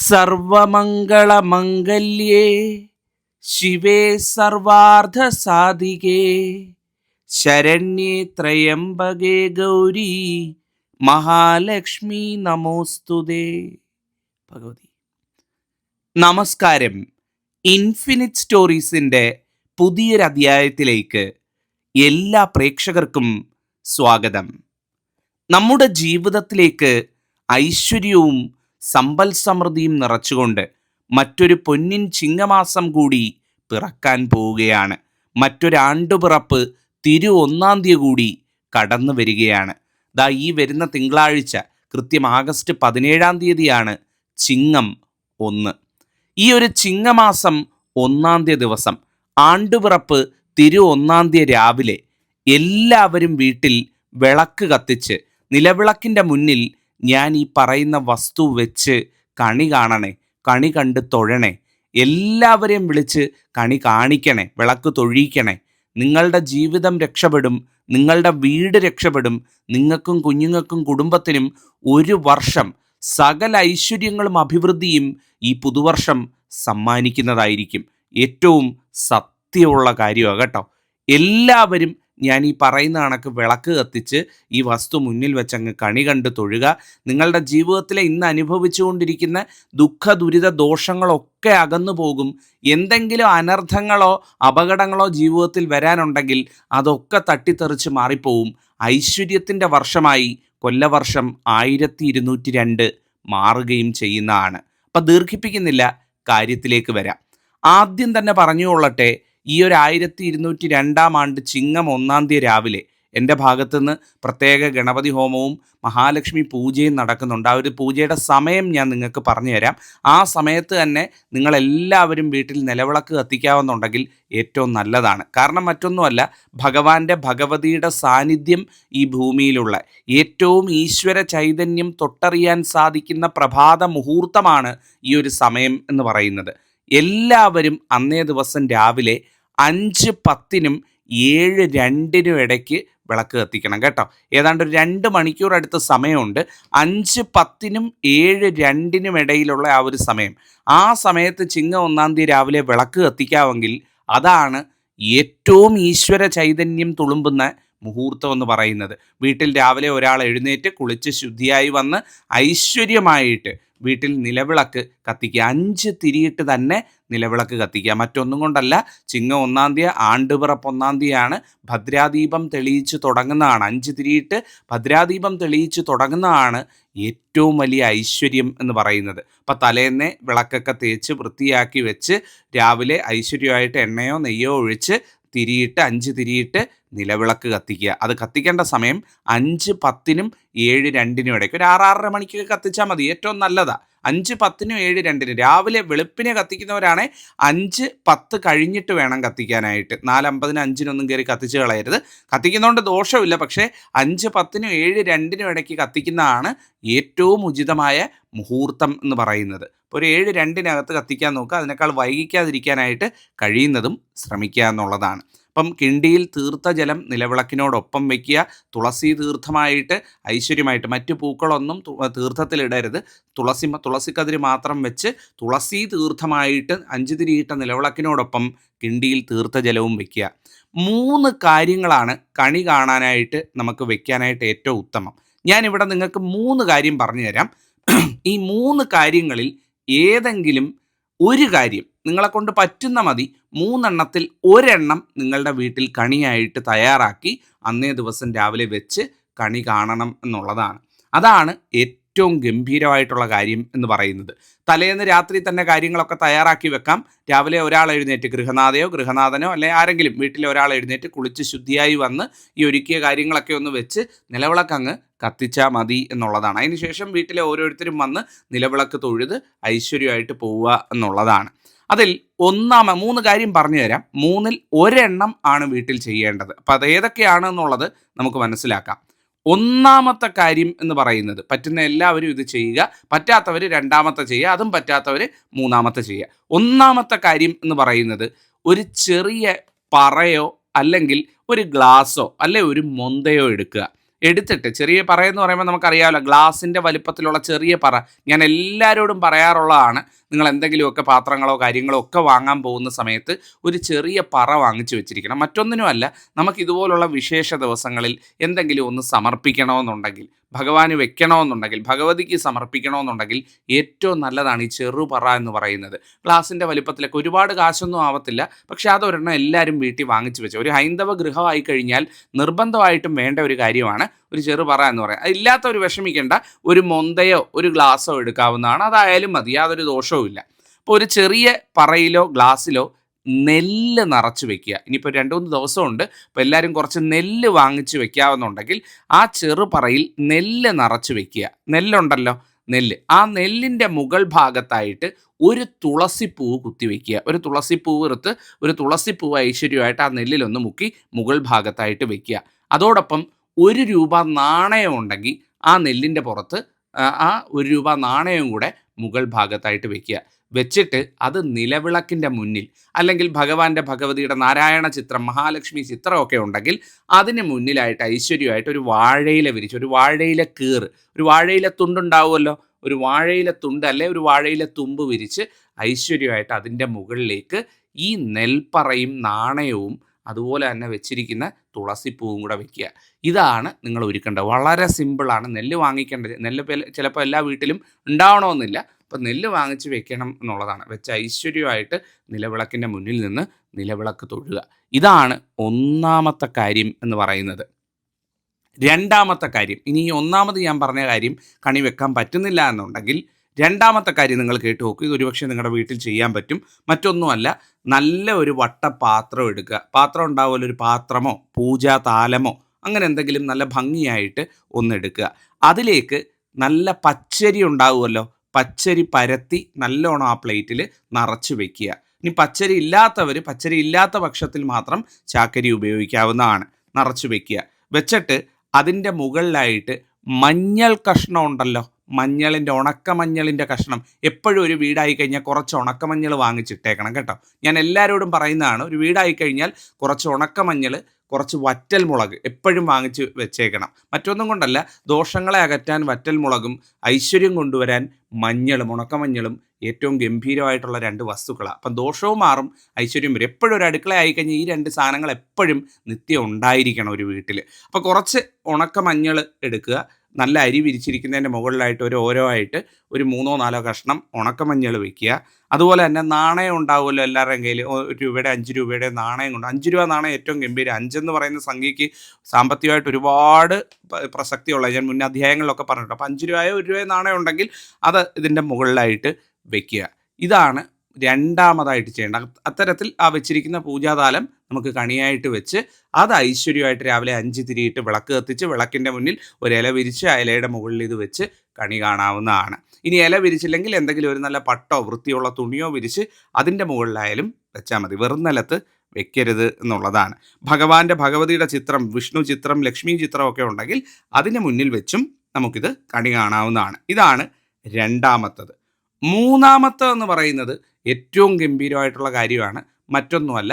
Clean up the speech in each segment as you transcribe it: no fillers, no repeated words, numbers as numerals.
സർവമംഗളമംഗല്യേ ശിവേ സർവാർദ്ധസാധികേ ശരണ്യേ ത്രയംബകേ ഗൗരി മഹാലക്ഷ്മി നമോസ്തുതേ. ഭഗവതി നമസ്കാരം. ഇൻഫിനിറ്റ് സ്റ്റോറീസിൻ്റെ പുതിയൊരധ്യായത്തിലേക്ക് എല്ലാ പ്രേക്ഷകർക്കും സ്വാഗതം. നമ്മുടെ ജീവിതത്തിലേക്ക് ഐശ്വര്യവും സമ്പൽ സമൃദ്ധിയും നിറച്ചുകൊണ്ട് മറ്റൊരു പൊന്നിൻ ചിങ്ങമാസം കൂടി പിറക്കാൻ പോവുകയാണ്. മറ്റൊരാണ്ടുപിറപ്പ് തിരു-1 തീയതി കൂടി കടന്നു വരികയാണ്. ഈ വരുന്ന തിങ്കളാഴ്ച കൃത്യം ആഗസ്റ്റ് 17 ചിങ്ങം 1. ഈ ഒരു ചിങ്ങമാസം 1 ദിവസം ആണ്ടുപിറപ്പ് തിരു-1 തീയതി രാവിലെ എല്ലാവരും വീട്ടിൽ വിളക്ക് കത്തിച്ച് നിലവിളക്കിൻ്റെ മുന്നിൽ ഞാൻ ഈ പറയുന്ന വസ്തു വെച്ച് കണി കാണണേ, കണി കണ്ട് തൊഴണേ, എല്ലാവരെയും വിളിച്ച് കണി കാണിക്കണേ, വിളക്ക് തൊഴിയിക്കണേ. നിങ്ങളുടെ ജീവിതം രക്ഷപ്പെടും, നിങ്ങളുടെ വീട് രക്ഷപ്പെടും. നിങ്ങൾക്കും കുഞ്ഞുങ്ങൾക്കും കുടുംബത്തിനും ഒരു വർഷം സകല ഐശ്വര്യങ്ങളും അഭിവൃദ്ധിയും ഈ പുതുവർഷം സമ്മാനിക്കുന്നതായിരിക്കും. ഏറ്റവും സത്യമുള്ള കാര്യമാണ് കേട്ടോ. എല്ലാവരും ഞാൻ ഈ പറയുന്ന കണക്ക് വിളക്ക് കത്തിച്ച് ഈ വസ്തു മുന്നിൽ വെച്ചങ്ങ് കണി കണ്ട് തൊഴുക. നിങ്ങളുടെ ജീവിതത്തിലെ ഇന്ന് അനുഭവിച്ചുകൊണ്ടിരിക്കുന്ന ദുഃഖ ദുരിത ദോഷങ്ങളൊക്കെ അകന്നു പോകും. എന്തെങ്കിലും അനർത്ഥങ്ങളോ അപകടങ്ങളോ ജീവിതത്തിൽ വരാനുണ്ടെങ്കിൽ അതൊക്കെ തട്ടിത്തെറിച്ച് മാറിപ്പോവും. ഐശ്വര്യത്തിൻ്റെ വർഷമായി കൊല്ലവർഷം 1202 മാറുകയും ചെയ്യുന്നതാണ്. അപ്പം ദീർഘിപ്പിക്കുന്നില്ല, കാര്യത്തിലേക്ക് വരാം. ആദ്യം തന്നെ പറഞ്ഞുകൊള്ളട്ടെ, ഈ ഒരു 1202 ചിങ്ങം 1 തീയതി രാവിലെ എൻ്റെ ഭാഗത്തുനിന്ന് പ്രത്യേക ഗണപതി ഹോമവും മഹാലക്ഷ്മി പൂജയും നടക്കുന്നുണ്ട്. ആ ഒരു പൂജയുടെ സമയം ഞാൻ നിങ്ങൾക്ക് പറഞ്ഞു തരാം. ആ സമയത്ത് തന്നെ നിങ്ങളെല്ലാവരും വീട്ടിൽ നിലവിളക്ക് കത്തിക്കാവുന്നുണ്ടെങ്കിൽ ഏറ്റവും നല്ലതാണ്. കാരണം മറ്റൊന്നുമല്ല, ഭഗവാന്റെ സാന്നിധ്യം ഈ ഭൂമിയിലുള്ള ഏറ്റവും ഈശ്വര ചൈതന്യം തൊട്ടറിയാൻ സാധിക്കുന്ന പ്രഭാത മുഹൂർത്തമാണ് ഈ ഒരു സമയം എന്ന് പറയുന്നത്. എല്ലാവരും അന്നേ ദിവസം രാവിലെ 5:10 7:02 ഇടയ്ക്ക് വിളക്ക് കത്തിക്കണം കേട്ടോ. ഏതാണ്ട് ഒരു 2 മണിക്കൂർ അടുത്ത് സമയമുണ്ട്. 5:10 7:02 ഇടയിലുള്ള ആ ഒരു സമയം, ആ സമയത്ത് ചിങ്ങം 1 തീയതി രാവിലെ വിളക്ക് കത്തിക്കാമെങ്കിൽ അതാണ് ഏറ്റവും ഈശ്വര ചൈതന്യം തുളുമ്പുന്ന മുഹൂർത്തം എന്ന് പറയുന്നത്. വീട്ടിൽ രാവിലെ ഒരാൾ എഴുന്നേറ്റ് കുളിച്ച് ശുദ്ധിയായി വന്ന് ഐശ്വര്യമായിട്ട് വീട്ടിൽ നിലവിളക്ക് കത്തിക്കുക. 5 തിരിയിട്ട് തന്നെ നിലവിളക്ക് കത്തിക്കുക. മറ്റൊന്നും കൊണ്ടല്ല, ചിങ്ങം 1 തീയതി ആണ്ടുപിറപ്പ് 1 തീയതിയാണ്. ഭദ്രാദീപം തെളിയിച്ച് തുടങ്ങുന്നതാണ്. 5 തിരിയിട്ട് ഭദ്രാദീപം തെളിയിച്ച് തുടങ്ങുന്നതാണ് ഏറ്റവും വലിയ ഐശ്വര്യം എന്ന് പറയുന്നത്. അപ്പം തലേന്നെ വിളക്കൊക്കെ തേച്ച് വൃത്തിയാക്കി വെച്ച് രാവിലെ ഐശ്വര്യമായിട്ട് എണ്ണയോ നെയ്യോ ഒഴിച്ച് തിരിയിട്ട് 5 തിരിയിട്ട് നിലവിളക്ക് കത്തിക്കുക. അത് കത്തിക്കേണ്ട സമയം 5:10 7:02 ഇടയ്ക്ക് ഒരു 6-6:30 മണിക്കൊക്കെ കത്തിച്ചാൽ മതി, ഏറ്റവും നല്ലതാണ്. 5:10 7:02 രാവിലെ വെളുപ്പിനെ കത്തിക്കുന്നവരാണെ 5:10 കഴിഞ്ഞിട്ട് വേണം കത്തിക്കാനായിട്ട്. 4:50 5-നൊന്നും കയറി കത്തിച്ച് കളയരുത്. കത്തിക്കുന്നതുകൊണ്ട് ദോഷമില്ല, പക്ഷേ 5:10 7:02 ഇടയ്ക്ക് കത്തിക്കുന്നതാണ് ഏറ്റവും ഉചിതമായ മുഹൂർത്തം എന്ന് പറയുന്നത്. ഇപ്പോൾ ഒരു 7:02 കത്തിക്കാൻ നോക്കുക. അതിനേക്കാൾ വൈകിക്കാതിരിക്കാനായിട്ട് കഴിയുന്നതും ശ്രമിക്കുക എന്നുള്ളതാണ്. അപ്പം കിണ്ടിയിൽ തീർത്ഥ ജലം നിലവിളക്കിനോടൊപ്പം വയ്ക്കുക. തുളസി തീർത്ഥമായിട്ട് ഐശ്വര്യമായിട്ട്, മറ്റു പൂക്കളൊന്നും തീർത്ഥത്തിലിടരുത്. തുളസിക്കതിര് മാത്രം വെച്ച് തുളസി തീർത്ഥമായിട്ട് 5 തിരിയിട്ട നിലവിളക്കിനോടൊപ്പം കിണ്ടിയിൽ തീർത്ഥജലവും വയ്ക്കുക. 3 കാര്യങ്ങളാണ് കണി കാണാനായിട്ട് നമുക്ക് വയ്ക്കാനായിട്ട് ഏറ്റവും ഉത്തമം. ഞാനിവിടെ നിങ്ങൾക്ക് 3 കാര്യം പറഞ്ഞു തരാം. ഈ 3 കാര്യങ്ങളിൽ ഏതെങ്കിലും ഒരു കാര്യം നിങ്ങളെക്കൊണ്ട് പറ്റുന്ന മതി. 3 എണ്ണത്തിൽ ഒരെണ്ണം നിങ്ങളുടെ വീട്ടിൽ കണിയായിട്ട് തയ്യാറാക്കി അന്നേ ദിവസം രാവിലെ വെച്ച് കണി കാണണം എന്നുള്ളതാണ്. അതാണ് ഏറ്റവും ഗംഭീരമായിട്ടുള്ള കാര്യം എന്ന് പറയുന്നത്. തലേന്ന് രാത്രി തന്നെ കാര്യങ്ങളൊക്കെ തയ്യാറാക്കി വെക്കാം. രാവിലെ ഒരാൾ എഴുന്നേറ്റ്, ഗൃഹനാഥനോ അല്ലെ ആരെങ്കിലും വീട്ടിലെ ഒരാൾ എഴുന്നേറ്റ് കുളിച്ച് ശുദ്ധിയായി വന്ന് ഈ ഒരുക്കിയ കാര്യങ്ങളൊക്കെ ഒന്ന് വെച്ച് നിലവിളക്കങ്ങ് കത്തിച്ചാൽ മതി എന്നുള്ളതാണ്. അതിനുശേഷം വീട്ടിലെ ഓരോരുത്തരും വന്ന് നിലവിളക്ക് തൊഴുത് ഐശ്വര്യമായിട്ട് പോവുക എന്നുള്ളതാണ്. അതിൽ 3 കാര്യം പറഞ്ഞു തരാം. 3-ൽ ഒരെണ്ണം ആണ് വീട്ടിൽ ചെയ്യേണ്ടത്. അപ്പം അതേതൊക്കെയാണ് എന്നുള്ളത് നമുക്ക് മനസ്സിലാക്കാം. 1-ാമത്തെ കാര്യം എന്ന് പറയുന്നത്, പറ്റുന്ന എല്ലാവരും ഇത് ചെയ്യുക, പറ്റാത്തവർ 2-ാമത്തെ ചെയ്യുക, അതും പറ്റാത്തവർ 3-ാമത്തെ ചെയ്യുക. 1-ാമത്തെ കാര്യം എന്ന് പറയുന്നത്, ഒരു ചെറിയ പറയോ അല്ലെങ്കിൽ ഒരു ഗ്ലാസ്സോ അല്ലെ ഒരു മൊന്തയോ എടുക്കുക. എടുത്തിട്ട് ചെറിയ പറയെന്ന് പറയുമ്പോൾ നമുക്കറിയാമല്ലോ, ഗ്ലാസിൻ്റെ വലിപ്പത്തിലുള്ള ചെറിയ പറ. ഞാൻ എല്ലാവരോടും പറയാറുള്ളതാണ്, നിങ്ങൾ എന്തെങ്കിലുമൊക്കെ പാത്രങ്ങളോ കാര്യങ്ങളോ ഒക്കെ വാങ്ങാൻ പോകുന്ന സമയത്ത് ഒരു ചെറിയ പറ വാങ്ങിച്ചു വെച്ചിരിക്കണം. മറ്റൊന്നിനുമല്ല, നമുക്കിതുപോലുള്ള വിശേഷ ദിവസങ്ങളിൽ എന്തെങ്കിലും ഒന്ന് സമർപ്പിക്കണമെന്നുണ്ടെങ്കിൽ, ഭഗവാന് വെക്കണമെന്നുണ്ടെങ്കിൽ, ഭഗവതിക്ക് സമർപ്പിക്കണമെന്നുണ്ടെങ്കിൽ ഏറ്റവും നല്ലതാണ് ഈ ചെറുപറ എന്ന് പറയുന്നത്. ഗ്ലാസിൻ്റെ വലിപ്പത്തിലൊക്കെ ഒരുപാട് കാശൊന്നും ആവത്തില്ല, പക്ഷേ അതൊരെണ്ണം എല്ലാവരും വീട്ടിൽ വാങ്ങിച്ചു വെച്ചു. ഒരു ഹൈന്ദവ ഗൃഹമായി കഴിഞ്ഞാൽ നിർബന്ധമായിട്ടും വേണ്ട ഒരു കാര്യമാണ് ഒരു ചെറുപറ എന്ന് പറയുന്നത്. അതില്ലാത്തവർ വിഷമിക്കേണ്ട, ഒരു മൊന്തയോ ഒരു ഗ്ലാസ്സോ എടുക്കാവുന്നതാണ്, അതായാലും മതി, യാതൊരു ദോഷവും ഇല്ല. അപ്പോൾ ഒരു ചെറിയ പറയിലോ ഗ്ലാസ്സിലോ നെല്ല് നിറച്ച് വെക്കുക. ഇനിയിപ്പോൾ 2-3 ദിവസമുണ്ട്, അപ്പോൾ എല്ലാവരും കുറച്ച് നെല്ല് വാങ്ങിച്ച് വെക്കാവുന്നുണ്ടെങ്കിൽ ആ ചെറുപറയിൽ നെല്ല് നിറച്ച് വെക്കുക. നെല്ലുണ്ടല്ലോ, നെല്ല്, ആ നെല്ലിൻ്റെ മുകൾ ഭാഗത്തായിട്ട് ഒരു തുളസിപ്പൂവ് കുത്തിവെക്കുക. ഒരു തുളസിപ്പൂവ് എടുത്ത് ഒരു തുളസിപ്പൂവ് ഐശ്വര്യമായിട്ട് ആ നെല്ലിലൊന്ന് മുക്കി മുകൾ ഭാഗത്തായിട്ട് വെക്കുക. അതോടൊപ്പം 1 രൂപ നാണയം ഉണ്ടെങ്കിൽ ആ നെല്ലിൻ്റെ പുറത്ത് ആ 1 രൂപ നാണയവും കൂടെ മുകൾ ഭാഗത്തായിട്ട് വെക്കുക. വെച്ചിട്ട് അത് നിലവിളക്കിൻ്റെ മുന്നിൽ, അല്ലെങ്കിൽ ഭഗവാന്റെ ഭഗവതിയുടെ നാരായണ ചിത്രം, മഹാലക്ഷ്മി ചിത്രമൊക്കെ ഉണ്ടെങ്കിൽ അതിന് മുന്നിലായിട്ട് ഐശ്വര്യമായിട്ട് ഒരു വാഴയില വിരിച്ച്, ഒരു വാഴയില കീറ്, ഒരു വാഴയില തുണ്ടുണ്ടാവുമല്ലോ, ഒരു വാഴയില തുണ്ട് അല്ലെ ഒരു വാഴയില തുമ്പ് വിരിച്ച് ഐശ്വര്യമായിട്ട് അതിൻ്റെ മുകളിലേക്ക് ഈ നെൽപ്പറയും നാണയവും അതുപോലെ തന്നെ വെച്ചിരിക്കുന്ന തുളസിപ്പൂവും കൂടെ വെക്കുക. ഇതാണ് നിങ്ങൾ ഒരുക്കേണ്ടത്. വളരെ സിമ്പിളാണ്. നെല്ല് വാങ്ങിക്കേണ്ടത്, നെല്ല് ചിലപ്പോൾ എല്ലാ വീട്ടിലും ഉണ്ടാവണമെന്നില്ല. അപ്പം നെല്ല് വാങ്ങിച്ച് വെക്കണം എന്നുള്ളതാണ്. വെച്ച് ഐശ്വര്യമായിട്ട് നിലവിളക്കിൻ്റെ മുന്നിൽ നിന്ന് നിലവിളക്ക് തൊഴുക. ഇതാണ് ഒന്നാമത്തെ കാര്യം എന്ന് പറയുന്നത്. രണ്ടാമത്തെ കാര്യം, ഇനി ഈ ഒന്നാമത് ഞാൻ പറഞ്ഞ കാര്യം കണി വെക്കാൻ പറ്റുന്നില്ല എന്നുണ്ടെങ്കിൽ രണ്ടാമത്തെ കാര്യം നിങ്ങൾ കേട്ട് നോക്കൂ. ഇത് ഒരുപക്ഷെ നിങ്ങളുടെ വീട്ടിൽ ചെയ്യാൻ പറ്റും. മറ്റൊന്നുമല്ല, നല്ല ഒരു വട്ടപാത്രം എടുക്കുക. പാത്രം ഉണ്ടാവുമല്ലോ, ഒരു പാത്രമോ പൂജാ താലമോ അങ്ങനെ എന്തെങ്കിലും നല്ല ഭംഗിയായിട്ട് ഒന്നെടുക്കുക. അതിലേക്ക് നല്ല പച്ചരി ഉണ്ടാവുമല്ലോ, പച്ചരി പരത്തി നല്ലോണം ആ പ്ലേറ്റിൽ നിറച്ച് വെക്കുക. ഇനി പച്ചരി ഇല്ലാത്ത പക്ഷത്തിൽ മാത്രം ചാക്കരി ഉപയോഗിക്കാവുന്നതാണ്. നിറച്ച് വെക്കുക. വെച്ചിട്ട് അതിൻ്റെ മുകളിലായിട്ട് മഞ്ഞൾ കഷ്ണം ഉണ്ടല്ലോ, മഞ്ഞളിൻ്റെ, ഉണക്കമഞ്ഞളിൻ്റെ കഷ്ണം. എപ്പോഴും ഒരു വീടായി കഴിഞ്ഞാൽ കുറച്ച് ഉണക്കമഞ്ഞൾ വാങ്ങിച്ചിട്ടേക്കണം കേട്ടോ. ഞാൻ എല്ലാവരോടും പറയുന്നതാണ്, ഒരു വീടായി കഴിഞ്ഞാൽ കുറച്ച് ഉണക്കമഞ്ഞൾ, കുറച്ച് വറ്റൽ മുളക് എപ്പോഴും വാങ്ങിച്ച് വെച്ചേക്കണം. മറ്റൊന്നും കൊണ്ടല്ല, ദോഷങ്ങളെ അകറ്റാൻ വറ്റൽ മുളകും ഐശ്വര്യം കൊണ്ടുവരാൻ മഞ്ഞളും ഉണക്കമഞ്ഞളും ഏറ്റവും ഗംഭീരമായിട്ടുള്ള 2 വസ്തുക്കളാണ്. അപ്പം ദോഷവും മാറും, ഐശ്വര്യം വരും. എപ്പോഴും ഒരു അടുക്കള ആയിക്കഴിഞ്ഞാൽ ഈ 2 സാധനങ്ങൾ എപ്പോഴും നിത്യം ഉണ്ടായിരിക്കണം ഒരു വീട്ടിൽ. അപ്പോൾ കുറച്ച് ഉണക്കമഞ്ഞൾ എടുക്കുക. നല്ല അരി വിരിച്ചിരിക്കുന്നതിൻ്റെ മുകളിലായിട്ട് ഓരോ ആയിട്ട് ഒരു 3-4 കഷ്ണം ഉണക്കമഞ്ഞൾ വെക്കുക. അതുപോലെ തന്നെ നാണയം ഉണ്ടാവുമല്ലോ എല്ലാവരുടെയും കയ്യിൽ, 1 രൂപയുടെ 5 രൂപയുടെ നാണയം കൊണ്ട്. 5 രൂപ നാണയം ഏറ്റവും ഗംഭീരം. 5 എന്ന് പറയുന്ന സംഖ്യയ്ക്ക് സാമ്പത്തികമായിട്ട് ഒരുപാട് പ്രസക്തിയുള്ള, ഞാൻ മുൻ അധ്യായങ്ങളിലൊക്കെ പറഞ്ഞിട്ടുണ്ട്. അപ്പോൾ 5 രൂപയോ 1 രൂപയോ നാണയം ഉണ്ടെങ്കിൽ അത് ഇതിൻ്റെ മുകളിലായിട്ട് വെക്കുക. ഇതാണ് രണ്ടാമതായിട്ട് ചെയ്യേണ്ടത്. അത്തരത്തിൽ ആ വെച്ചിരിക്കുന്ന പൂജാതാലം നമുക്ക് കണിയായിട്ട് വെച്ച് അത് ഐശ്വര്യമായിട്ട് രാവിലെ 5 തിരിയിട്ട് വിളക്ക് കത്തിച്ച് വിളക്കിൻ്റെ മുന്നിൽ ഒരു ഇല വിരിച്ച് ആ ഇലയുടെ മുകളിൽ ഇത് വെച്ച് കണി കാണാവുന്നതാണ്. ഇനി ഇല വിരിച്ചില്ലെങ്കിൽ എന്തെങ്കിലും ഒരു നല്ല പട്ടോ വൃത്തിയുള്ള തുണിയോ വിരിച്ച് അതിൻ്റെ മുകളിലായാലും വെച്ചാൽ മതി. വെറും നിലത്ത് വെക്കരുത് എന്നുള്ളതാണ്. ഭഗവതിയുടെ ചിത്രം, വിഷ്ണു ചിത്രം, ലക്ഷ്മി ചിത്രമൊക്കെ ഉണ്ടെങ്കിൽ അതിന് മുന്നിൽ വെച്ചും നമുക്കിത് കണി കാണാവുന്നതാണ്. ഇതാണ് രണ്ടാമത്തത്. മൂന്നാമത്തെന്ന് പറയുന്നത് ഏറ്റവും ഗംഭീരമായിട്ടുള്ള കാര്യമാണ്. മറ്റൊന്നുമല്ല,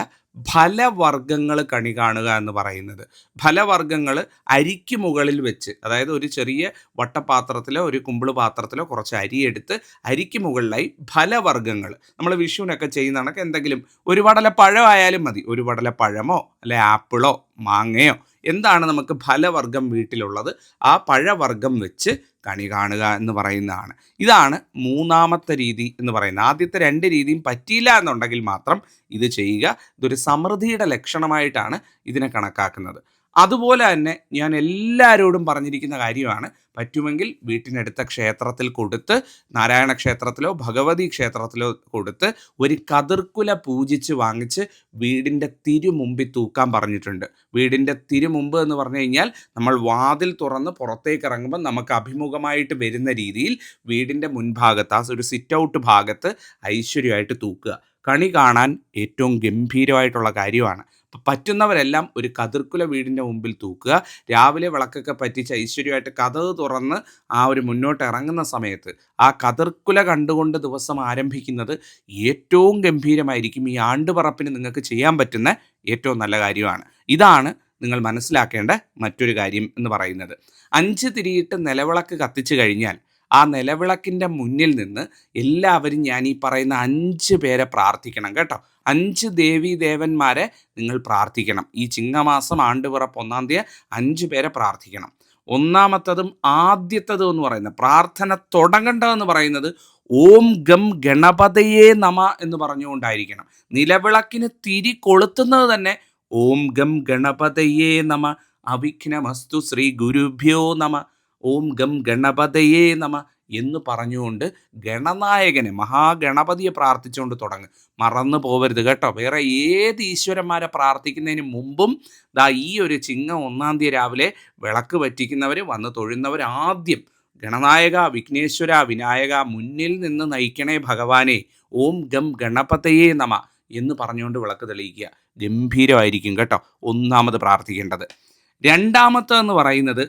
ഫലവർഗ്ഗങ്ങൾ കണി കാണുക എന്ന് പറയുന്നത്. ഫലവർഗ്ഗങ്ങൾ അരിക്ക് മുകളിൽ വെച്ച്, അതായത് ഒരു ചെറിയ വട്ടപാത്രത്തിലോ ഒരു കുമ്പിള് പാത്രത്തിലോ കുറച്ച് അരിയെടുത്ത് അരിക്ക് മുകളിലായി ഫലവർഗ്ഗങ്ങൾ, നമ്മൾ വിഷുവിനൊക്കെ ചെയ്യുന്ന കണക്ക് എന്തെങ്കിലും ഒരു പടല പഴമായാലും മതി, ഒരു പടല പഴമോ അല്ലെ ആപ്പിളോ മാങ്ങയോ എന്താണ് നമുക്ക് ഫലവർഗ്ഗം വീട്ടിലുള്ളത്, ആ പഴവർഗ്ഗം വെച്ച് കണി കാണുക എന്ന് പറയുന്നതാണ്. ഇതാണ് മൂന്നാമത്തെ രീതി എന്ന് പറയുന്നത്. ആദ്യത്തെ 2 രീതിയും പറ്റിയില്ല എന്നുണ്ടെങ്കിൽ മാത്രം ഇത് ചെയ്യുക. ഇതൊരു സമൃദ്ധിയുടെ ലക്ഷണമായിട്ടാണ് ഇതിനെ കണക്കാക്കുന്നത്. അതുപോലെ തന്നെ ഞാൻ എല്ലാവരോടും പറഞ്ഞിരിക്കുന്ന കാര്യമാണ്, പറ്റുമെങ്കിൽ വീട്ടിനടുത്ത ക്ഷേത്രത്തിൽ കൊടുത്ത്, നാരായണ ക്ഷേത്രത്തിലോ ഭഗവതി ക്ഷേത്രത്തിലോ കൊടുത്ത് ഒരു കതിർക്കുല പൂജിച്ച് വാങ്ങിച്ച് വീടിൻ്റെ തിരുമുമ്പിൽ തൂക്കാൻ പറഞ്ഞിട്ടുണ്ട്. വീടിൻ്റെ തിരുമുമ്പ് എന്ന് പറഞ്ഞു കഴിഞ്ഞാൽ നമ്മൾ വാതിൽ തുറന്ന് പുറത്തേക്ക് ഇറങ്ങുമ്പോൾ നമുക്ക് അഭിമുഖമായിട്ട് വരുന്ന രീതിയിൽ വീടിൻ്റെ മുൻഭാഗത്ത്, ആ ഒരു സിറ്റ് ഔട്ട് ഭാഗത്ത് ഐശ്വര്യമായിട്ട് തൂക്കുക. കണി കാണാൻ ഏറ്റവും ഗംഭീരമായിട്ടുള്ള കാര്യമാണ്. അപ്പം പറ്റുന്നവരെല്ലാം ഒരു കതിർക്കുല വീടിൻ്റെ മുമ്പിൽ തൂക്കുക. രാവിലെ വിളക്കൊക്കെ പറ്റിച്ച് ഐശ്വര്യമായിട്ട് കതക് തുറന്ന് ആ ഒരു മുന്നോട്ട് ഇറങ്ങുന്ന സമയത്ത് ആ കതിർക്കുല കണ്ടുകൊണ്ട് ദിവസം ആരംഭിക്കുന്നത് ഏറ്റവും ഗംഭീരമായിരിക്കും. ഈ ആണ്ടുപറപ്പിന് നിങ്ങൾക്ക് ചെയ്യാൻ പറ്റുന്ന ഏറ്റവും നല്ല കാര്യമാണ്. ഇതാണ് നിങ്ങൾ മനസ്സിലാക്കേണ്ട മറ്റൊരു കാര്യം എന്ന് പറയുന്നത്. 5 തിരിയിട്ട് നിലവിളക്ക് കത്തിച്ചു കഴിഞ്ഞാൽ ആ നിലവിളക്കിൻ്റെ മുന്നിൽ നിന്ന് എല്ലാവരും ഞാൻ ഈ പറയുന്ന 5 പേരെ പ്രാർത്ഥിക്കണം കേട്ടോ. 5 ദേവീ ദേവന്മാരെ നിങ്ങൾ പ്രാർത്ഥിക്കണം. ഈ ചിങ്ങമാസം ആണ്ടുപിറപ്പ് 1-ാം തീയതി 5 പേരെ പ്രാർത്ഥിക്കണം. ഒന്നാമത്തതും ആദ്യത്തതും എന്ന് പറയുന്നത്, പ്രാർത്ഥന തുടങ്ങേണ്ടതെന്ന് പറയുന്നത് ഓം ഗം ഗണപതയേ നമ എന്ന് പറഞ്ഞുകൊണ്ടായിരിക്കണം. നിലവിളക്കിന് തിരി കൊളുത്തുന്നത് തന്നെ ഓം ഗം ഗണപതയേ നമ അവിഘ്നമസ്തു ശ്രീ ഗുരുഭ്യോ നമ ഓം ഗം ഗണപതയേ നമ എന്ന് പറഞ്ഞുകൊണ്ട് ഗണനായകനെ മഹാഗണപതിയെ പ്രാർത്ഥിച്ചുകൊണ്ട് തുടങ്ങും. മറന്നു പോകരുത് കേട്ടോ. വേറെ ഏത് ഈശ്വരന്മാരെ പ്രാർത്ഥിക്കുന്നതിന് മുമ്പും ഈ ഒരു ചിങ്ങം 1-ാം തീയതി രാവിലെ വിളക്ക് പറ്റിക്കുന്നവർ വന്ന് തൊഴുന്നവർ ആദ്യം ഗണനായക വിഘ്നേശ്വര വിനായക മുന്നിൽ നിന്ന് നയിക്കണേ ഭഗവാനെ ഓം ഗം ഗണപതയേ നമ എന്ന് പറഞ്ഞുകൊണ്ട് വിളക്ക് തെളിയിക്കുക. ഗംഭീരമായിരിക്കും കേട്ടോ ഒന്നാമത് പ്രാർത്ഥിക്കേണ്ടത്. രണ്ടാമത്തെന്ന് പറയുന്നത്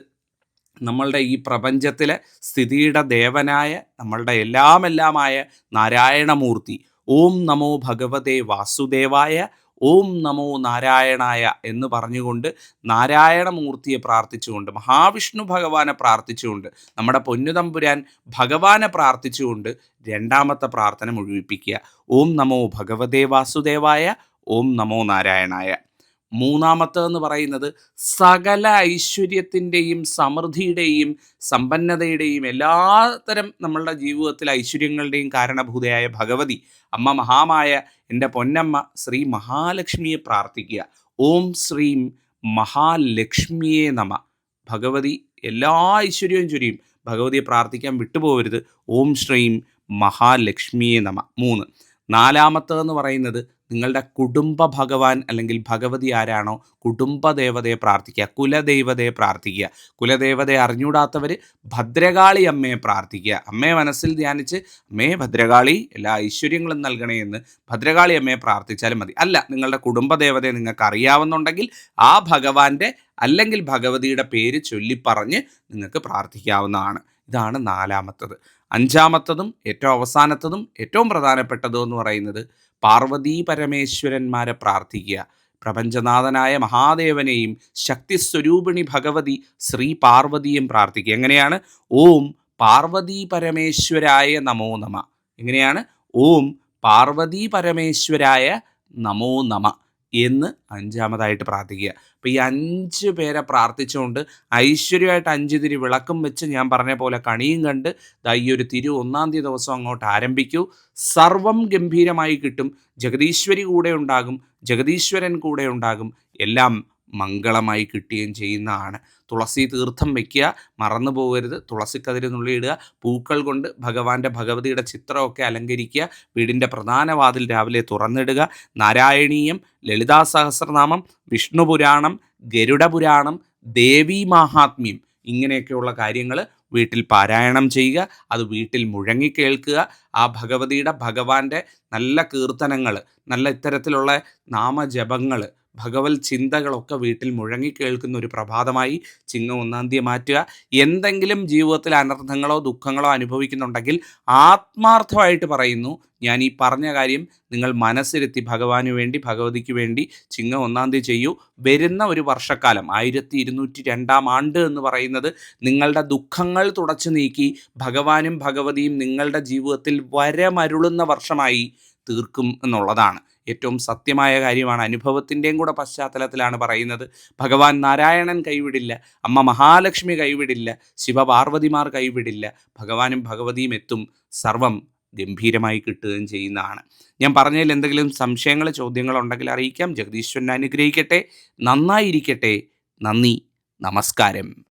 നമ്മളുടെ ഈ പ്രപഞ്ചത്തിലെ സ്ഥിതിയുടെ ദേവനായ നമ്മളുടെ എല്ലാമായ നാരായണമൂർത്തി ഓം നമോ ഭഗവതേ വാസുദേവായ ഓം നമോ നാരായണായ എന്ന് പറഞ്ഞുകൊണ്ട് നാരായണമൂർത്തിയെ പ്രാർത്ഥിച്ചുകൊണ്ട്, മഹാവിഷ്ണു ഭഗവാനെ പ്രാർത്ഥിച്ചുകൊണ്ട്, നമ്മുടെ പൊന്നുതമ്പുരാൻ ഭഗവാനെ പ്രാർത്ഥിച്ചുകൊണ്ട് രണ്ടാമത്തെ പ്രാർത്ഥന മുഴുവിപ്പിക്കുക. ഓം നമോ ഭഗവതേ വാസുദേവായ ഓം നമോ നാരായണായ. മൂന്നാമത്തെന്ന് പറയുന്നത് സകല ഐശ്വര്യത്തിൻ്റെയും സമൃദ്ധിയുടെയും സമ്പന്നതയുടെയും എല്ലാത്തരം നമ്മളുടെ ജീവിതത്തിൽ ഐശ്വര്യങ്ങളുടെയും കാരണഭൂതയായ ഭഗവതി അമ്മ മഹാമായ എൻ്റെ പൊന്നമ്മ ശ്രീ മഹാലക്ഷ്മിയെ പ്രാർത്ഥിക്കുക. ഓം ശ്രീം മഹാലക്ഷ്മിയെ നമ. ഭഗവതി എല്ലാ ഐശ്വര്യവും ചൊരിയും. ഭഗവതിയെ പ്രാർത്ഥിക്കാൻ വിട്ടുപോകരുത്. ഓം ശ്രീം മഹാലക്ഷ്മിയെ നമ. 3. നാലാമത്തേന്ന് പറയുന്നത് നിങ്ങളുടെ കുടുംബ ഭഗവാൻ അല്ലെങ്കിൽ ഭഗവതി ആരാണോ കുടുംബദേവതയെ പ്രാർത്ഥിക്കുക, കുലദൈവതയെ പ്രാർത്ഥിക്കുക. കുലദേവതയെ അറിഞ്ഞൂടാത്തവർ ഭദ്രകാളി അമ്മയെ പ്രാർത്ഥിക്കുക. അമ്മയെ മനസ്സിൽ ധ്യാനിച്ച് അമ്മേ ഭദ്രകാളി എല്ലാ ഐശ്വര്യങ്ങളും നൽകണേ എന്ന് ഭദ്രകാളി അമ്മയെ പ്രാർത്ഥിച്ചാലും മതി. അല്ല, നിങ്ങളുടെ കുടുംബദേവതയെ നിങ്ങൾക്ക് അറിയാവുന്നുണ്ടെങ്കിൽ ആ ഭഗവാന്റെ അല്ലെങ്കിൽ ഭഗവതിയുടെ പേര് ചൊല്ലിപ്പറഞ്ഞ് നിങ്ങൾക്ക് പ്രാർത്ഥിക്കാവുന്നതാണ്. ഇതാണ് നാലാമത്തത്. അഞ്ചാമത്തതും ഏറ്റവും അവസാനത്തതും ഏറ്റവും പ്രധാനപ്പെട്ടതും എന്ന് പറയുന്നത് പാർവതീ പരമേശ്വരന്മാരെ പ്രാർത്ഥിക്കുക. പ്രപഞ്ചനാഥനായ മഹാദേവനെയും ശക്തിസ്വരൂപിണി ഭഗവതി ശ്രീ പാർവതിയും പ്രാർത്ഥിക്കുക. എങ്ങനെയാണ്? ഓം പാർവതീ പരമേശ്വരായ നമോ നമ. എങ്ങനെയാണ്? ഓം പാർവതീ പരമേശ്വരായ നമോ നമ എന്ന് അഞ്ചാമതായിട്ട് പ്രാർത്ഥിക്കുക. അപ്പോൾ ഈ 5 പേരെ പ്രാർത്ഥിച്ചുകൊണ്ട് ഐശ്വര്യമായിട്ട് 5 തിരി വിളക്കും വെച്ച് ഞാൻ പറഞ്ഞ പോലെ കണിയും കണ്ട് ഈ ഒരു തിരു 1-ാം തീയതി ദിവസം അങ്ങോട്ട് ആരംഭിക്കൂ. സർവം ഗംഭീരമായി കിട്ടും. ജഗദീശ്വരി കൂടെ ഉണ്ടാകും, ജഗദീശ്വരൻ കൂടെ ഉണ്ടാകും. എല്ലാം മംഗളമായി കിട്ടുകയും ചെയ്യുന്നതാണ്. തുളസി തീർത്ഥം വയ്ക്കുക, മറന്നു പോകരുത്. തുളസിക്കതിര് നുള്ളിയിടുക. പൂക്കൾ കൊണ്ട് ഭഗവതിയുടെ ചിത്രമൊക്കെ അലങ്കരിക്കുക. വീടിൻ്റെ പ്രധാന വാതിൽ രാവിലെ തുറന്നിടുക. നാരായണീയം, ലളിതാ സഹസ്രനാമം, വിഷ്ണു പുരാണം, ഗരുഡ പുരാണം, ദേവീ മാഹാത്മ്യം ഇങ്ങനെയൊക്കെയുള്ള കാര്യങ്ങൾ വീട്ടിൽ പാരായണം ചെയ്യുക. അത് വീട്ടിൽ മുഴങ്ങി കേൾക്കുക. ആ ഭഗവാന്റെ നല്ല കീർത്തനങ്ങൾ, നല്ല ഇത്തരത്തിലുള്ള നാമജപങ്ങൾ, ഭഗവത് ചിന്തകളൊക്കെ വീട്ടിൽ മുഴങ്ങി കേൾക്കുന്ന ഒരു പ്രഭാതമായി ചിങ്ങം 1-ാം തീയതി മാറ്റുക. എന്തെങ്കിലും ജീവിതത്തിൽ അനർത്ഥങ്ങളോ ദുഃഖങ്ങളോ അനുഭവിക്കുന്നുണ്ടെങ്കിൽ ആത്മാർത്ഥമായിട്ട് പറയുന്നു, ഞാൻ ഈ പറഞ്ഞ കാര്യം നിങ്ങൾ മനസ്സിരുത്തി ഭഗവാന് വേണ്ടി ഭഗവതിക്ക് വേണ്ടി ചിങ്ങം 1-ാം തീയതി ചെയ്യൂ. വരുന്ന ഒരു വർഷക്കാലം 1202-ാം ആണ്ട് എന്ന് പറയുന്നത് നിങ്ങളുടെ ദുഃഖങ്ങൾ തുടച്ചു നീക്കി ഭഗവാനും ഭഗവതിയും നിങ്ങളുടെ ജീവിതത്തിൽ വരമരുളുന്ന വർഷമായി തീർക്കും എന്നുള്ളതാണ്. ഏറ്റവും സത്യമായ കാര്യമാണ്. അനുഭവത്തിൻ്റെയും കൂടെ പശ്ചാത്തലത്തിലാണ് പറയുന്നത്. ഭഗവാൻ നാരായണൻ കൈവിടില്ല, അമ്മ മഹാലക്ഷ്മി കൈവിടില്ല, ശിവപാർവതിമാർ കൈവിടില്ല. ഭഗവാനും ഭഗവതിയും എത്തും. സർവം ഗംഭീരമായി കിട്ടുകയും ചെയ്യുന്നതാണ്. ഞാൻ പറഞ്ഞതിൽ എന്തെങ്കിലും സംശയങ്ങൾ ചോദ്യങ്ങൾ ഉണ്ടെങ്കിൽ അറിയിക്കാം. ജഗദീശ്വരൻ അനുഗ്രഹിക്കട്ടെ. നന്നായിരിക്കട്ടെ. നന്ദി. നമസ്കാരം.